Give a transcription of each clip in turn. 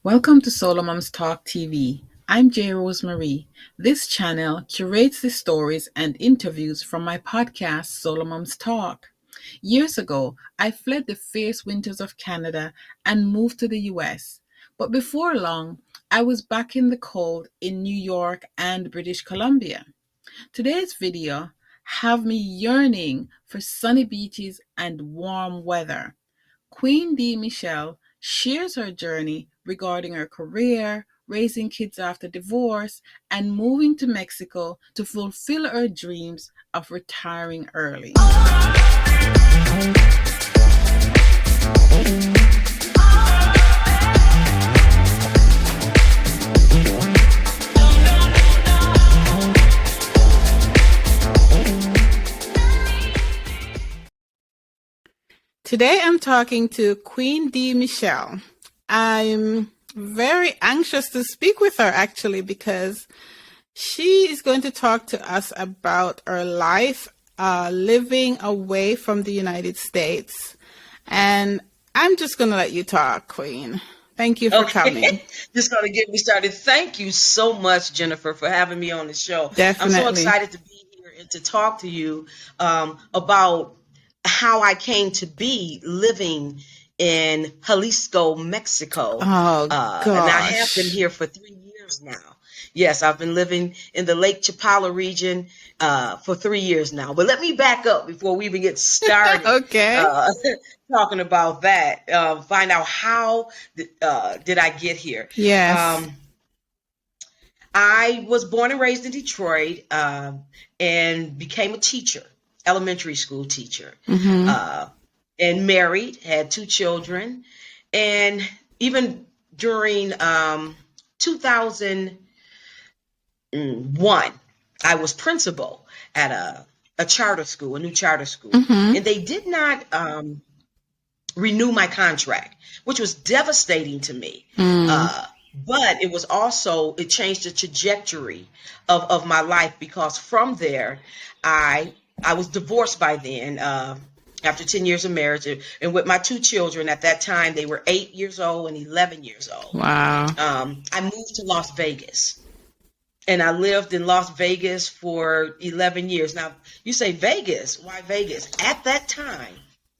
Welcome to Solo Moms Talk TV. I'm J. Rose Marie. This channel curates the stories and interviews from my podcast, Solo Moms Talk. Years ago, I fled the fierce winters of Canada and moved to the US. But before long, I was back in the cold in New York and British Columbia. Today's video have me yearning for sunny beaches and warm weather. Queen D. Michele shares her journey regarding her career, raising kids after divorce, and moving to Mexico to fulfill her dreams of retiring early. Today I'm talking to Queen D. Michele. I'm very anxious to speak with her actually because she is going to talk to us about her life living away from the United States. And I'm just going to let you talk, Queen. Thank you for coming. Just going to get me started. Thank you so much, Jennifer, for having me on the show. Definitely. I'm so excited to be here and to talk to you about how I came to be living in Jalisco, Mexico. Oh, gosh. And I have been here for 3 years now. Yes, I've been living in the Lake Chapala region for 3 years now. But let me back up before we even get started. Okay. Talking about that. Find out how did I get here. Yes. I was born and raised in Detroit and became a teacher. Elementary school teacher, and married, had 2 children. And even during 2001, I was principal at a charter school, a new charter school. And they did not renew my contract, which was devastating to me. But it was also, it changed the trajectory of my life, because from there, I was divorced by then, after 10 years of marriage, and with my 2 children at that time, they were 8 years old and 11 years old. Wow. I moved to Las Vegas, and I lived in Las Vegas for 11 years. Now, you say Vegas, why Vegas? At that time,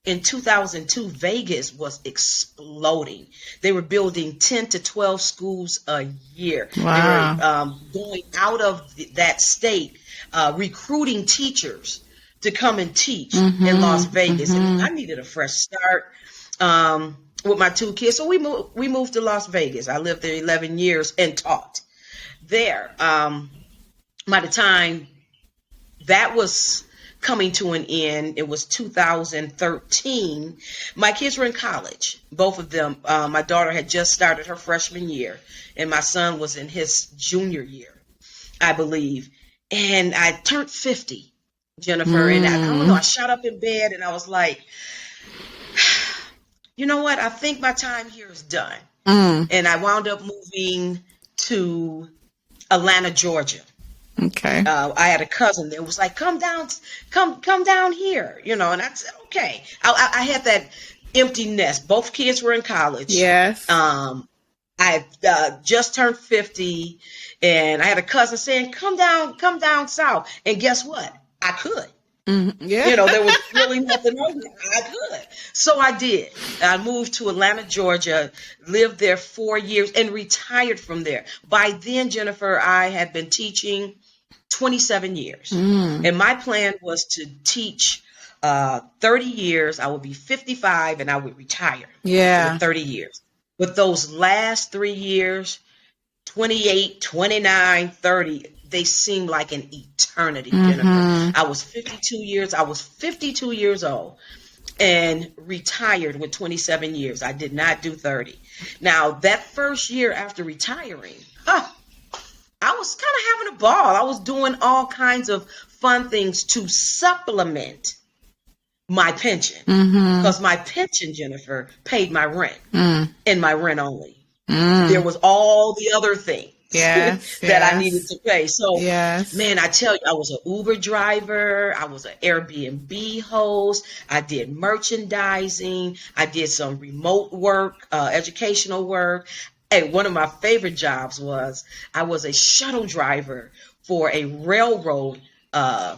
in 2002, Vegas was exploding. They were building 10 to 12 schools a year. Wow. They were going out of that state, recruiting teachers to come and teach in Las Vegas. And I needed a fresh start with my 2 kids. So we moved to Las Vegas. I lived there 11 years and taught there. By the time that was coming to an end, it was 2013. My kids were in college, both of them. My daughter had just started her freshman year, and my son was in his junior year, I believe. And I turned 50. Jennifer, and I don't know, I shot up in bed and I was like, you know what? I think my time here is done. And I wound up moving to Atlanta, Georgia. Okay. I had a cousin that was like, come down here, and I said, okay. I had that empty nest. Both kids were in college. Yes. I had just turned 50, and I had a cousin saying, come down south. And guess what? I could. Yeah. There was really nothing on there. I could. So I did. I moved to Atlanta, Georgia, lived there 4 years, and retired from there. By then, Jennifer, I had been teaching 27 years. And my plan was to teach 30 years. I would be 55 and I would retire. Yeah. For 30 years. But those last 3 years, 28, 29, 30, they seemed like an eternity, Jennifer. I was 52 years old and retired with 27 years. I did not do 30. Now, that first year after retiring, I was kind of having a ball. I was doing all kinds of fun things to supplement my pension, because my pension, Jennifer, paid my rent and my rent only. There was all the other things that I needed to pay. So, man, I tell you, I was an Uber driver. I was an Airbnb host. I did merchandising. I did some remote work, educational work. Hey, one of my favorite jobs was I was a shuttle driver for a railroad, uh,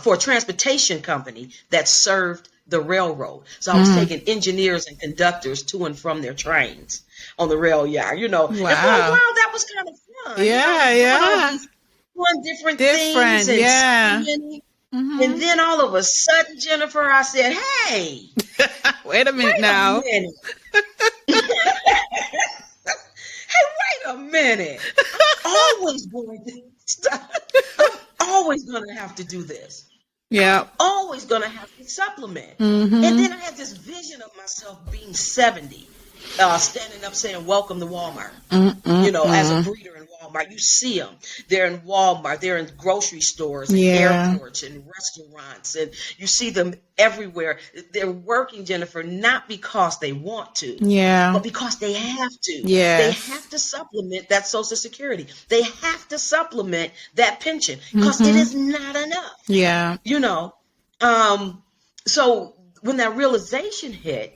for a transportation company that served the railroad. So I was taking engineers and conductors to and from their trains on the rail yard, And for a Wow. while, that was kind of fun, Yeah, doing all yeah. these fun different things Different, and yeah. seeing. And Hmm. then all of a sudden, Jennifer, I said, hey, Wait a minute wait a now. minute. Hey, wait a minute. Always going to I'm always going to have to do this. I'm Yeah. always going to have to supplement. And Hmm. then I had this vision of myself being 70, standing up saying, welcome to Walmart. As a Mm-mm-mm. greeter in Walmart, you see them. They're in Walmart, they're in grocery stores and Yeah. airports and restaurants, and you see them everywhere. They're working, Jennifer, not because they want to, Yeah. but because they have to. They Yes. have to supplement that Social Security. They have to supplement that pension because it Hmm. is not enough. Yeah. You know, um, so when that realization hit,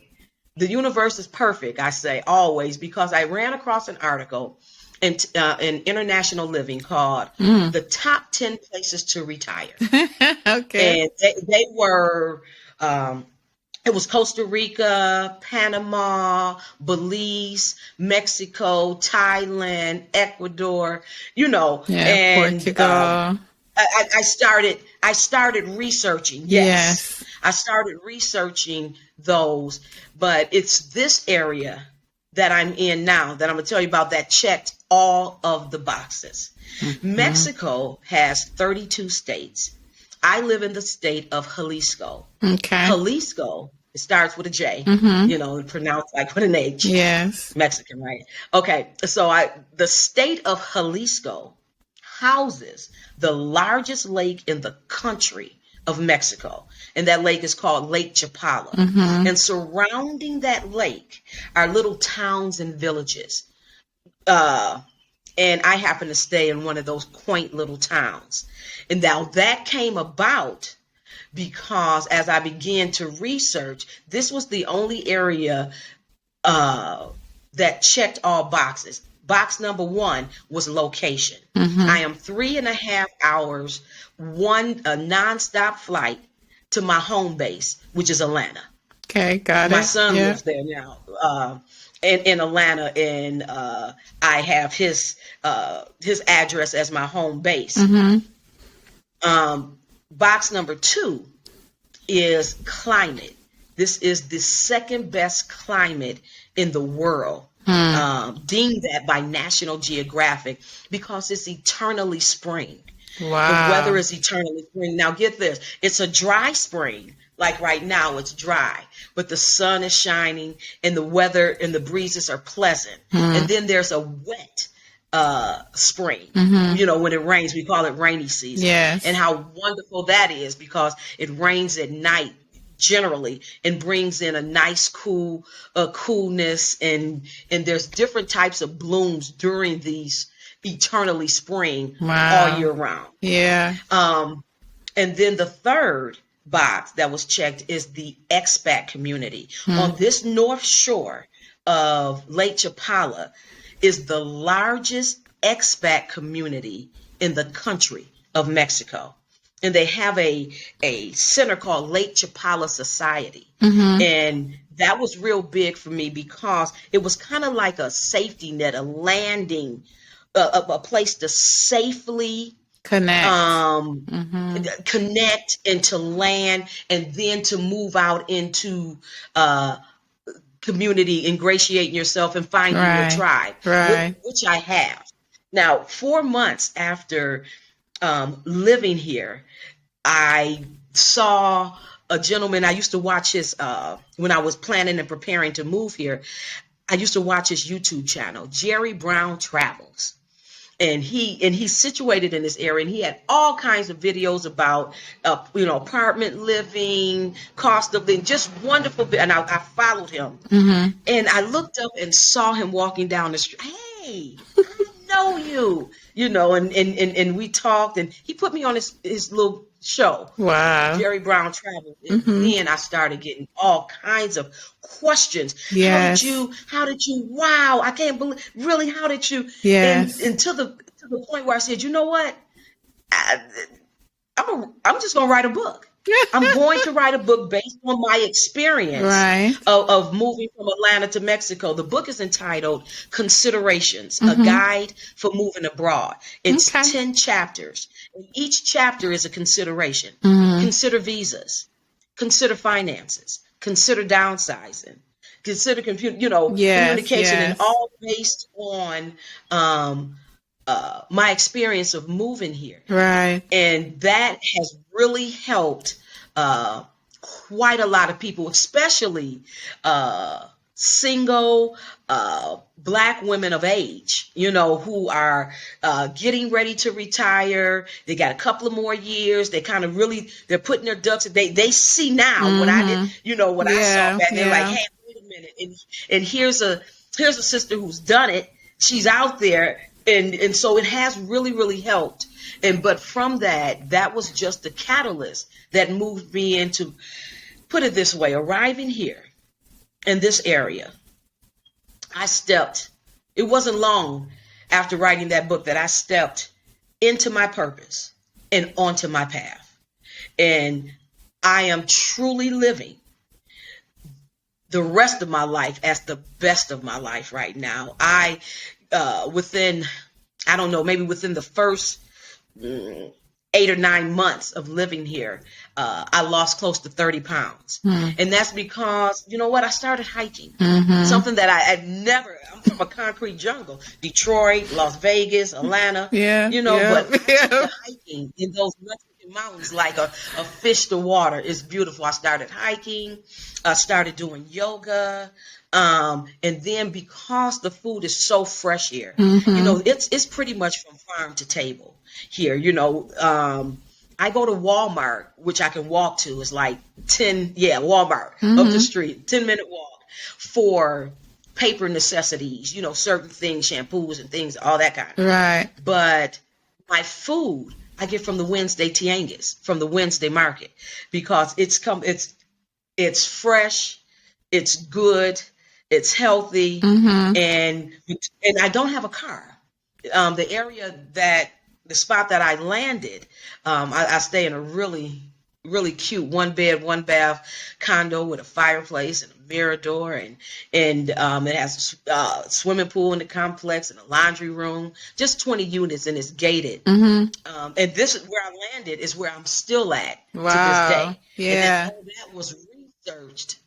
the universe is perfect, I say always, because I ran across an article in International Living called Mm. "The Top 10 Places to Retire," Okay. and they were. It was Costa Rica, Panama, Belize, Mexico, Thailand, Ecuador, Yeah. and Portugal. I started researching. Yes, Yes. I started researching those, but it's this area that I'm in now that I'm gonna tell you about that checked all of the boxes. Hmm. Mexico has 32 states. I live in the state of Jalisco. Okay. Jalisco, it starts with a J, Hmm. pronounced like with an H. Yes. Mexican, right? Okay, so the state of Jalisco houses the largest lake in the country of Mexico, and that lake is called Lake Chapala. Hmm. And surrounding that lake are little towns and villages. Uh, and I happen to stay in one of those quaint little towns. And now that came about because as I began to research, this was the only area uh, that checked all boxes. Box number one was location. Hmm. I am 3.5 hours, one a nonstop flight to my home base, which is Atlanta. Okay. Got My it. son Yeah. lives there now, in Atlanta, and I have his address as my home base. Hmm. Box number two is climate. This is the second best climate in the world, Hmm. deemed that by National Geographic because it's eternally spring. The weather Wow. is eternally spring. Now, get this, it's a dry spring. Like right now, it's dry, but the sun is shining and the weather and the breezes are pleasant. Hmm. And then there's a wet spring. Hmm. When it rains, we call it rainy season. And Yes. how wonderful that is because it rains at night generally and brings in a nice coolness, and there's different types of blooms during these eternally spring all Wow. year round. Yeah. Um, and then the third box that was checked is the expat community. Hmm. On this north shore of Lake Chapala is the largest expat community in the country of Mexico. And they have a center called Lake Chapala Society. Hmm. And that was real big for me because it was kind of like a safety net, a landing, a place to safely Connect. um, Hmm. connect and to land and then to move out into uh, community, ingratiating yourself and finding your Right. tribe, Right. which I have. Now, 4 months after living here, I saw a gentleman. I used to watch his, when I was planning and preparing to move here, I used to watch his YouTube channel, Jerry Brown Travels. And he's situated in this area, and he had all kinds of videos about apartment living, cost of living, just wonderful. And I followed him, Hmm. and I looked up and saw him walking down the street. Hey, I know you, and we talked, and he put me on his little show, Wow. Jerry Brown Travel. And Mm-hmm. then I started getting all kinds of questions. Yes. How did you, wow, I can't believe, really, how did you? Yes. And to the point where I said, you know what? I'm just going to write a book. I'm going to write a book based on my experience Right. of moving from Atlanta to Mexico. The book is entitled Considerations, a Mm-hmm. guide for moving abroad. It's Okay. 10 chapters. And each chapter is a consideration. Mm-hmm. Consider visas, consider finances, consider downsizing, consider Yes. communication, and Yes. all based on my experience of moving here. Right. And that has really helped quite a lot of people, especially single Black women of age, who are getting ready to retire. They got a couple of more years. They kind of they're putting their ducks. They see now what I did, what I saw back. They're like, hey, wait a minute. And here's a sister who's done it. She's out there. And so it has really, really helped. But from that was just the catalyst that moved me into, put it this way, arriving here in this area. It wasn't long after writing that book that I stepped into my purpose and onto my path. And I am truly living the rest of my life as the best of my life right now. Within the first 8 or 9 months of living here, I lost close to 30 pounds. And that's because, I started hiking. Something that I'm from a concrete jungle, Detroit, Las Vegas, Atlanta, but I took to hiking in those Mexican mountains like a fish to water. It's beautiful. I started hiking, I started doing yoga. And then because the food is so fresh here, it's pretty much from farm to table here. I go to Walmart, which I can walk to. It's like Walmart up the street, 10-minute walk for paper necessities, certain things, shampoos and things, all that kind of. Right. But my food I get from the Wednesday tianguis, from the Wednesday market, because it's fresh, it's good, it's healthy, and I don't have a car. The spot that I landed, I stay in a really, really cute 1-bed, 1-bath condo with a fireplace and a Mirador, and it has a swimming pool in the complex and a laundry room, just 20 units, and it's gated. And this is where I landed, is where I'm still at to this day. Yeah. And all that was researched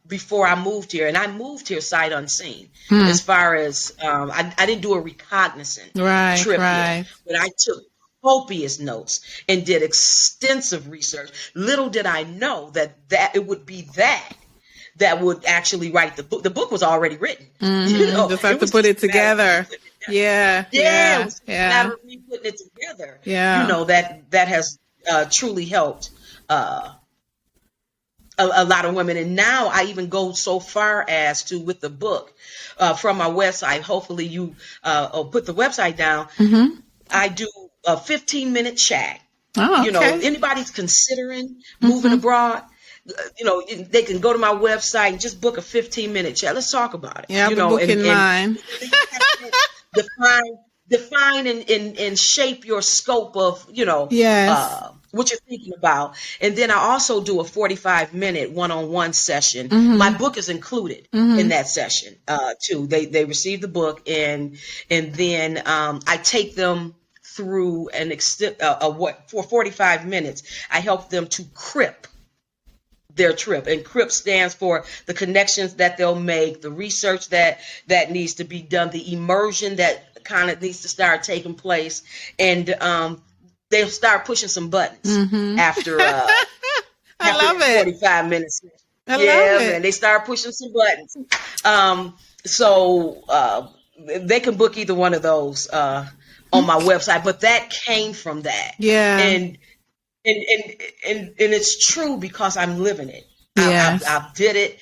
before I moved here, and I moved here sight unseen. As far as I didn't do a recognizant trip here, but I took copious notes and did extensive research. Little did I know that it would be that would actually write the book. The book was already written. Just have to put it together. Yeah. It was a matter of me putting it together. Yeah. That has truly helped a lot of women. And now I even go so far as to, with the book, from my website, hopefully you put the website down, I do a 15-minute chat. Oh, okay. Anybody's considering moving abroad, they can go to my website and just book a 15-minute chat. Let's talk about it. Yeah, I'll be booking mine. Define and shape your scope of, what you're thinking about. And then I also do a 45-minute one-on-one session. My book is included in that session too. They receive the book, and then I take them through for 45 minutes. I help them to crip their trip, and CRIP stands for the connections that they'll make, the research that needs to be done, the immersion that kind of needs to start taking place, and they'll start pushing some buttons after I love it. 45 minutes. I love it. Man, they start pushing some buttons. So they can book either one of those on my website, but that came from that. Yeah. And it's true because I'm living it. Yes. I did it,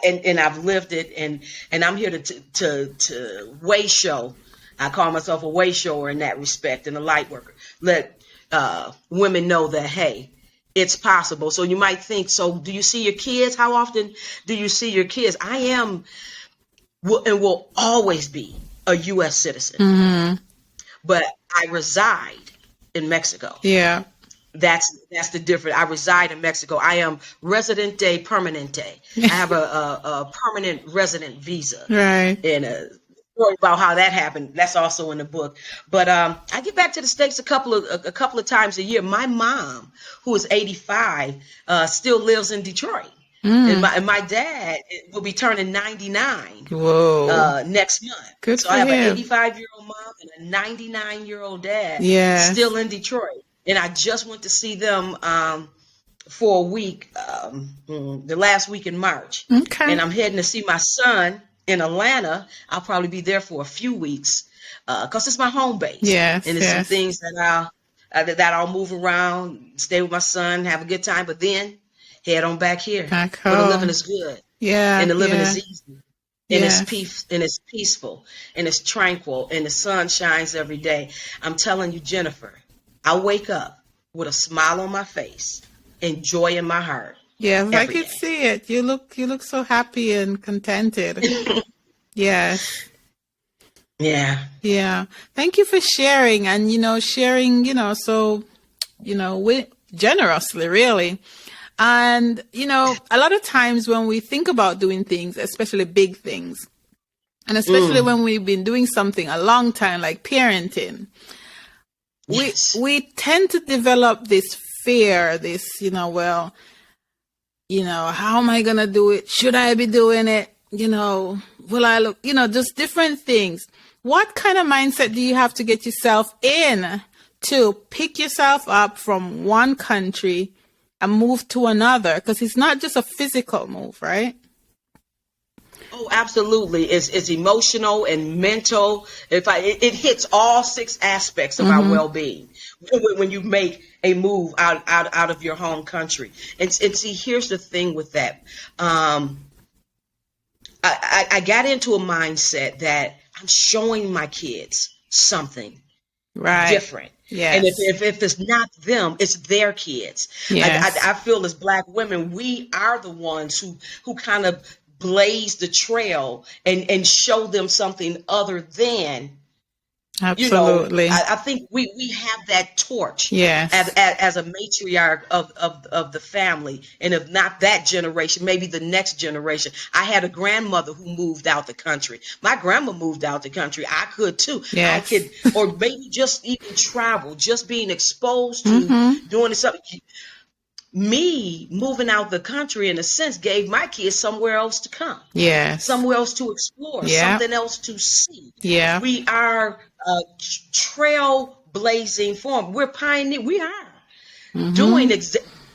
and I've lived it, and I'm here to way show I call myself a way shower in that respect and a light worker. Let women know that, hey, it's possible. So you might think, so do you see your kids? How often do you see your kids? I am and will always be a U.S. citizen, but I reside in Mexico. Yeah. That's the difference. I reside in Mexico. I am residente permanente. I have a permanent resident visa. Right. And a story about how that happened, that's also in the book. But I get back to the States a couple of times a year. My mom, who is 85, still lives in Detroit. And my dad will be turning 99 Whoa. next month. Good so for I have him. an 85-year-old mom and a 99-year-old dad Yes. still in Detroit. And I just went to see them for a week, the last week in March. Okay. And I'm heading to see my son in Atlanta. I'll probably be there for a few weeks because it's my home base. Yes. And there's some Yes. things that I'll move around, stay with my son, have a good time, but then head on back here. Back Where the home. living is good. Yeah. And the living yeah. is easy. And Yes. it's peaceful and it's tranquil and the sun shines every day. I'm telling you, Jennifer, I wake up with a smile on my face and joy in my heart. Yes, I every could day. see it. You look so happy and contented. Yes. Yeah. Yeah. Thank you for sharing and sharing, so generously, really. And a lot of times when we think about doing things, especially big things, and especially when we've been doing something a long time, like parenting, Yes. we tend to develop this fear, this, how am I going to do it? Should I be doing it? Will I look, just different things. What kind of mindset do you have to get yourself in to pick yourself up from one country and move to another? Because it's not just a physical move, right? Oh, absolutely. It's emotional and mental. It hits all 6 aspects of our well-being when you make a move out of your home country. And see, here's the thing with that. I got into a mindset that I'm showing my kids something Right. different. Yes. And if it's not them, it's their kids. Yes. I feel as Black women, we are the ones who kind of blaze the trail and show them something other than, Absolutely. I think we have that torch. Yes. As a matriarch of the family, and if not that generation, maybe the next generation. I had a grandmother who moved out the country. My grandma moved out the country. I could too. Yes. I could, or maybe just even travel, just being exposed to doing something. Me moving out the country, in a sense, gave my kids somewhere else to come. Yes. Somewhere else to explore, Yeah. something else to see. Yeah. We are trailblazing form. We're pioneer. We are doing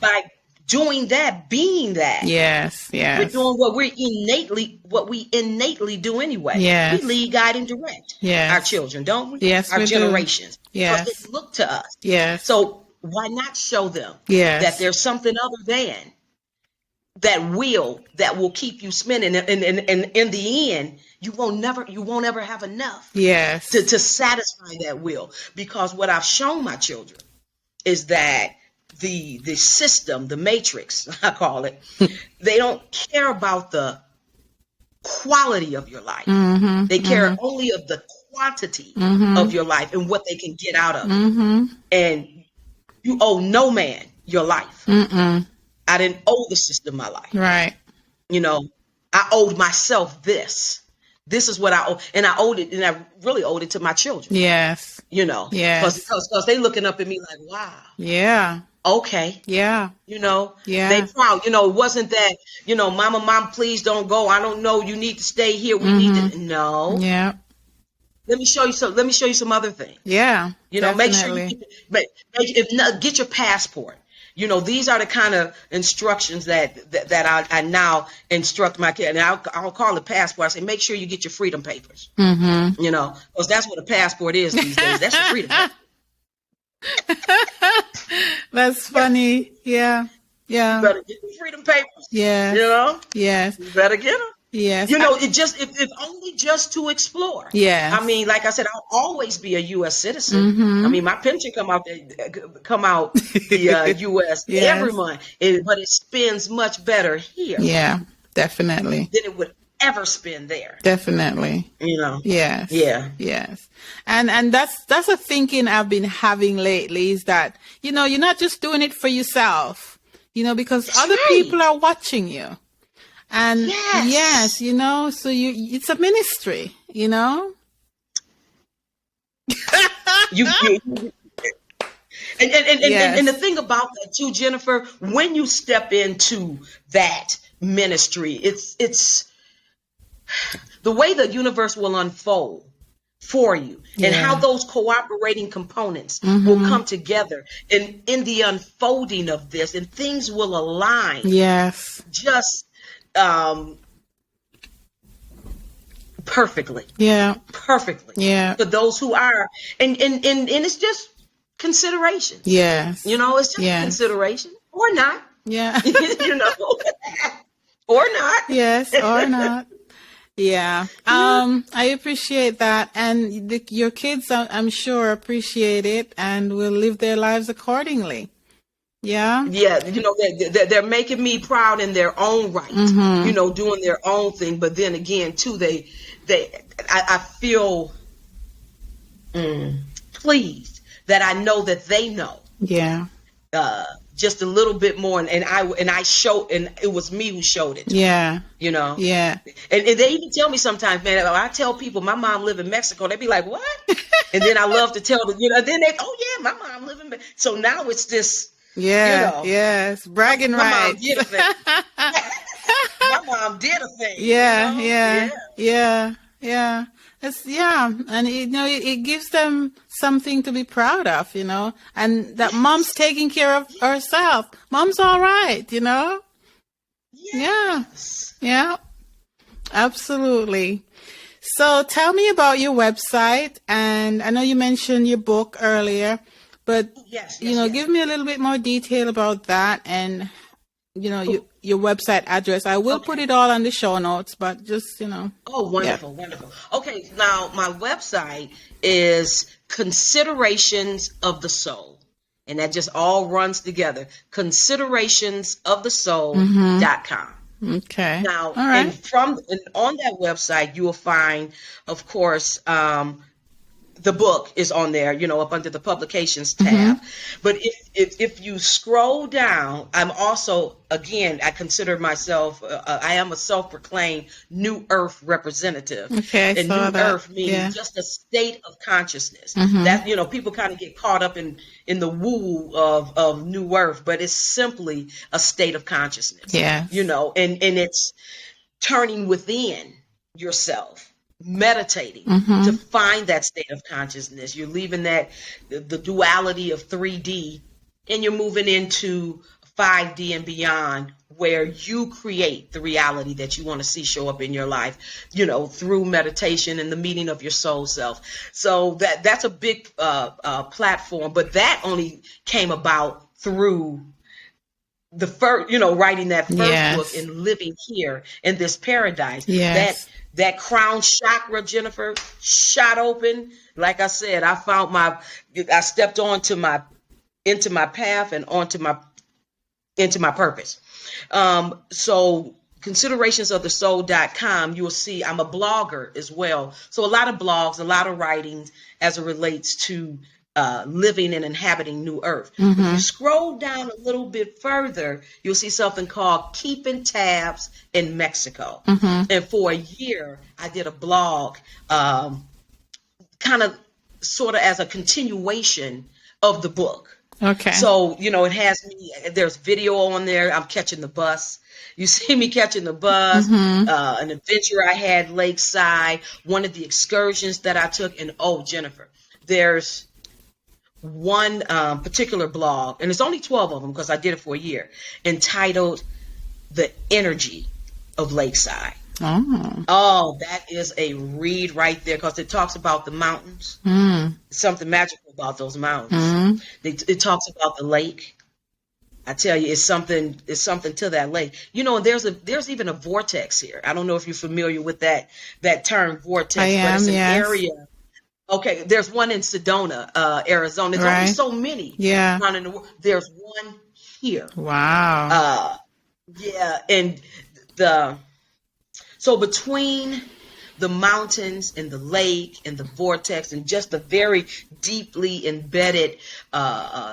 by doing that, being that. Yes. Yes. We're doing what we innately do anyway. Yes. We lead, guide, and direct Yes. our children, don't we? Yes, our we do. generations. Yes. Because they look to us. Yes. So why not show them Yes. that there's something other than that will keep you spinning, and in the end, you won't ever have enough Yes. to satisfy that will. Because what I've shown my children is that the system, the matrix, I call it, they don't care about the quality of your life. They care only of the quantity of your life and what they can get out of it. And you owe no man your life. I didn't owe the system my life. Right. I owed myself this. This is what I owe. And I owed it, and I really owed it to my children. Yes. Yes. Because they looking up at me like, wow. Yeah. Okay. Yeah. Yeah. They proud. It wasn't that, mom, please don't go. I don't know. You need to stay here. We need to. No. Yeah. Let me show you some other things. Yeah. Make sure Definitely. get your passport. These are the kind of instructions that I now instruct my kid. And I'll call it passport. I say, make sure you get your freedom papers. Because that's what a passport is these days. That's your freedom paper. That's funny. Yeah. Yeah. You better get your freedom papers. Yeah. Yes. Yes. You better get them. Yes. It just if only just to explore. Yes. I mean, like I said, I'll always be a U.S. citizen. Mm-hmm. I mean, my pension come out the U.S. every Yes. month, but it spends much better here Yeah, definitely. than it would ever spend there. Definitely. Yes. Yeah. Yes. And that's a thinking I've been having lately, is that, you're not just doing it for yourself, because That's other right. people are watching you. And Yes. yes, so it's a ministry, You, and the Yes. thing about that too, Jennifer, when you step into that ministry, it's the way the universe will unfold for you, and how Yeah. those cooperating components will Mm-hmm. come together in the unfolding of this, and things will align Yes. just perfectly Yeah. Yeah. for those who are, and it's just consideration. Yes. It's just Yes. consideration, or not. Yeah. Or not. Yes, or not. Yeah. I appreciate that. And your kids, I'm sure, appreciate it and will live their lives accordingly. Yeah. Yeah, they're making me proud in their own right, Mm-hmm. doing their own thing. But then again, too, I feel pleased that I know that they know Yeah. just a little bit more, and I showed, and it was me who showed it. Yeah. Yeah. Yeah. And they even tell me sometimes, man, I tell people my mom live in Mexico, they be like, what? And then I love to tell them, then they, oh yeah, my mom live in Mexico. So now it's this, Yeah. Yes. Bragging my mom rights. did a thing. My mom did a thing. Yeah. Yeah. Yeah. Yeah. And it gives them something to be proud of, and that mom's taking care of herself. Mom's all right, Yeah. Yes. Yeah. Absolutely. So tell me about your website, and I know you mentioned your book earlier, but Yes. give me a little bit more detail about that, and your website address. I will put it all on the show notes, but just Oh, wonderful, wonderful. Okay, now my website is Considerations of the Soul, and that just all runs together. Considerationsofthesoul.com. Okay. Now, All right. and on that website, you will find, of course, the book is on there, up under the publications tab. But if you scroll down, I'm also, again, I consider myself, I am a self-proclaimed New Earth representative. Okay, And saw New that. Earth meaning Yeah. just a state of consciousness. That, people kind of get caught up in the woo of New Earth, but it's simply a state of consciousness. Yeah. And it's turning within yourself, meditating to find that state of consciousness. You're leaving the duality of 3D, and you're moving into 5D and beyond, where you create the reality that you want to see show up in your life, through meditation and the meeting of your soul self. So that's a big platform, but that only came about through the first, writing that first book and living here in this paradise. Yes. That crown chakra, Jennifer, shot open. Like I said, I stepped into my path and into my purpose. So considerationsofthesoul.com, you will see I'm a blogger as well. So a lot of blogs, a lot of writings as it relates to living and inhabiting New Earth. If you scroll down a little bit further, you'll see something called Keeping Tabs in Mexico. And for a year, I did a blog, kind of sort of as a continuation of the book. Okay. So, it has me, there's video on there. I'm catching the bus. You see me catching the bus, an adventure I had lakeside, one of the excursions that I took. And Jennifer, there's one particular blog, and it's only 12 of them because I did it for a year, entitled The Energy of Lakeside. Oh, that is a read right there, because it talks about the mountains. Something magical about those mountains. It talks about the lake. I tell you, it's something to that lake. And there's even a vortex here. I don't know if you're familiar with that term I vortex, but it's am, an yes. area. Okay, there's one in Sedona, Arizona. There's only Right. so many Yeah. around in the world. There's one here. Wow. Uh, yeah, and the so between the mountains and the lake and the vortex and just the very deeply embedded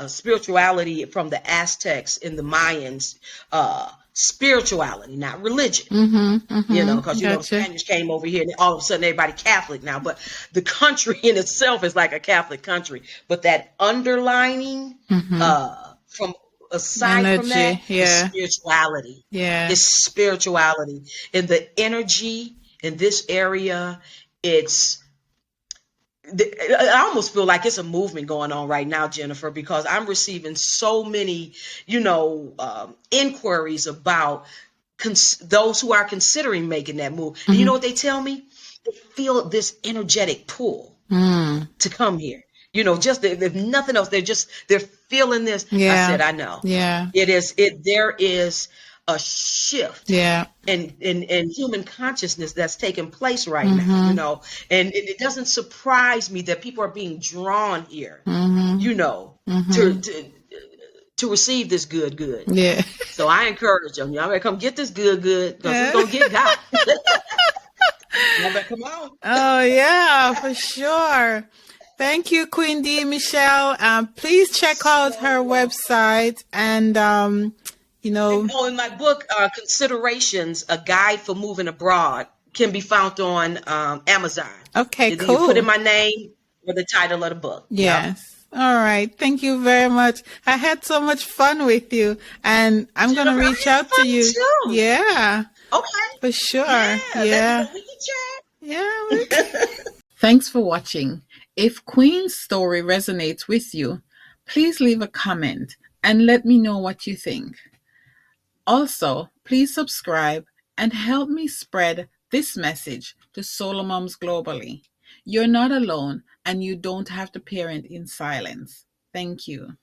spirituality from the Aztecs and the Mayans, spirituality, not religion. Mm-hmm. Mm-hmm. Because the Gotcha. Spanish came over here and all of a sudden everybody Catholic now. But the country in itself is like a Catholic country. But that underlining, Mm-hmm. from aside from that, Energy. is Yeah. spirituality. Yeah. It's spirituality. And the energy in this area, it's I almost feel like it's a movement going on right now, Jennifer, because I'm receiving so many, inquiries about those who are considering making that move. And you know Mm-hmm. what they tell me? They feel this energetic pull Mm. to come here. Just if nothing else, they're feeling this. I Yeah. said, I know. Yeah. There is a shift Yeah. in human consciousness that's taking place right now, Mm-hmm. and it doesn't surprise me that people are being drawn here, Mm-hmm. to, Mm-hmm. to receive this good. Yeah. So I encourage them. Y'all better come get this good because it's Yeah. gonna get got. Y'all better come on. Oh yeah, for sure. Thank you, Queen D. Michelle. Please check out So her welcome. website and you And, know. in my book, Considerations: A Guide for Moving Abroad, can be found on Amazon. Okay, You put in cool. my name or the title of the book. Yep. Yes. All right. Thank you very much. I had so much fun with you, and I'm gonna Jennifer, I reach had out to fun you. too. Yeah, Okay. for sure. Yeah. Let me know. Yeah. We Yeah. can chat. Thanks for watching. If Queen's story resonates with you, please leave a comment and let me know what you think. Also, please subscribe and help me spread this message to solo moms globally. You're not alone and you don't have to parent in silence. Thank you.